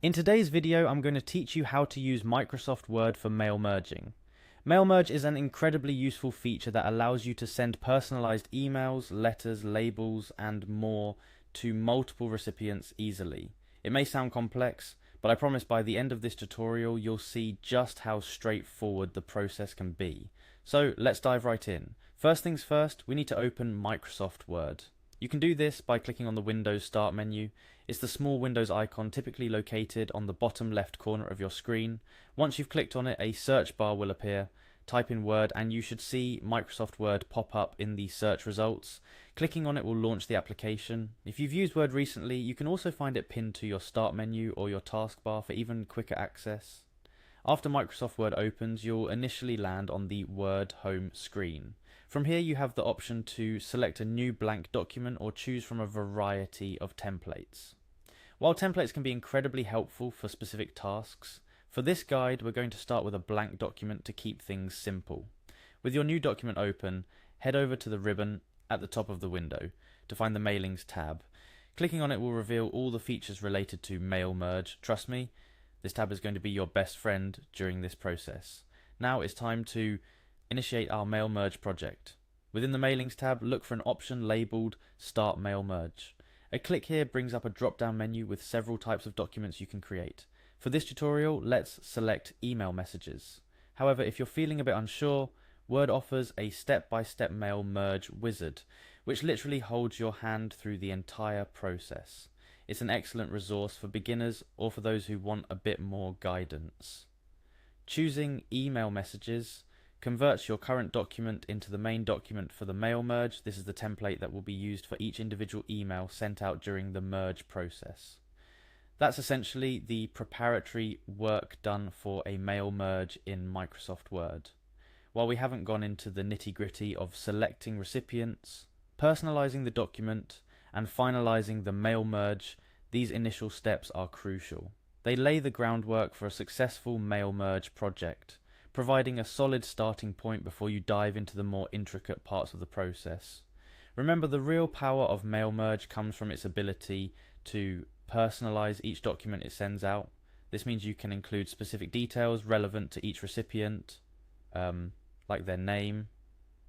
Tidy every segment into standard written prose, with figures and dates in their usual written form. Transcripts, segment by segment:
In today's video, I'm going to teach you how to use Microsoft Word for mail merging. Mail merge is an incredibly useful feature that allows you to send personalized emails, letters, labels, and more to multiple recipients easily. It may sound complex, but I promise by the end of this tutorial, you'll see just how straightforward the process can be. So let's dive right in. First things first, we need to open Microsoft Word. You can do this by clicking on the Windows Start menu. It's the small Windows icon typically located on the bottom left corner of your screen. Once you've clicked on it, a search bar will appear. Type in Word and you should see Microsoft Word pop up in the search results. Clicking on it will launch the application. If you've used Word recently, you can also find it pinned to your Start menu or your taskbar for even quicker access. After Microsoft Word opens, you'll initially land on the Word home screen. From here you have the option to select a new blank document or choose from a variety of templates. While templates can be incredibly helpful for specific tasks, for this guide we're going to start with a blank document to keep things simple. With your new document open, head over to the ribbon at the top of the window to find the Mailings tab. Clicking on it will reveal all the features related to mail merge. Trust me, this tab is going to be your best friend during this process. Now it's time to initiate our mail merge project. Within the Mailings tab, look for an option labeled Start Mail Merge. A click here brings up a drop-down menu with several types of documents you can create. For this tutorial, let's select email messages. However, if you're feeling a bit unsure, Word offers a step-by-step mail merge wizard, which literally holds your hand through the entire process. It's an excellent resource for beginners or for those who want a bit more guidance. Choosing email messages converts your current document into the main document for the mail merge. This is the template that will be used for each individual email sent out during the merge process. That's essentially the preparatory work done for a mail merge in Microsoft Word. While we haven't gone into the nitty-gritty of selecting recipients, personalizing the document, and finalizing the mail merge, these initial steps are crucial. They lay the groundwork for a successful mail merge project, providing a solid starting point before you dive into the more intricate parts of the process. Remember, the real power of mail merge comes from its ability to personalize each document it sends out. This means you can include specific details relevant to each recipient, like their name,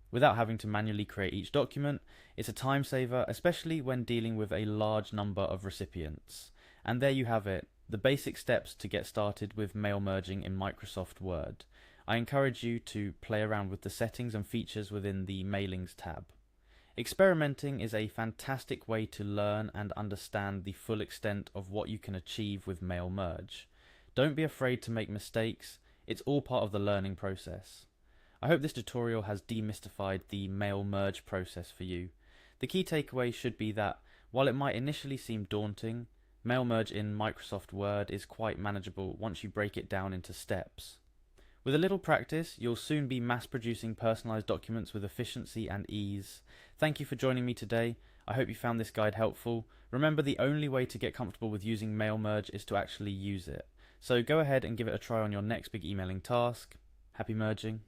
without having to manually create each document. It's a time saver, especially when dealing with a large number of recipients. And there you have it, the basic steps to get started with mail merging in Microsoft Word. I encourage you to play around with the settings and features within the Mailings tab. Experimenting is a fantastic way to learn and understand the full extent of what you can achieve with mail merge. Don't be afraid to make mistakes, it's all part of the learning process. I hope this tutorial has demystified the mail merge process for you. The key takeaway should be that, while it might initially seem daunting, mail merge in Microsoft Word is quite manageable once you break it down into steps. With a little practice, you'll soon be mass-producing personalized documents with efficiency and ease. Thank you for joining me today. I hope you found this guide helpful. Remember, the only way to get comfortable with using mail merge is to actually use it. So go ahead and give it a try on your next big emailing task. Happy merging.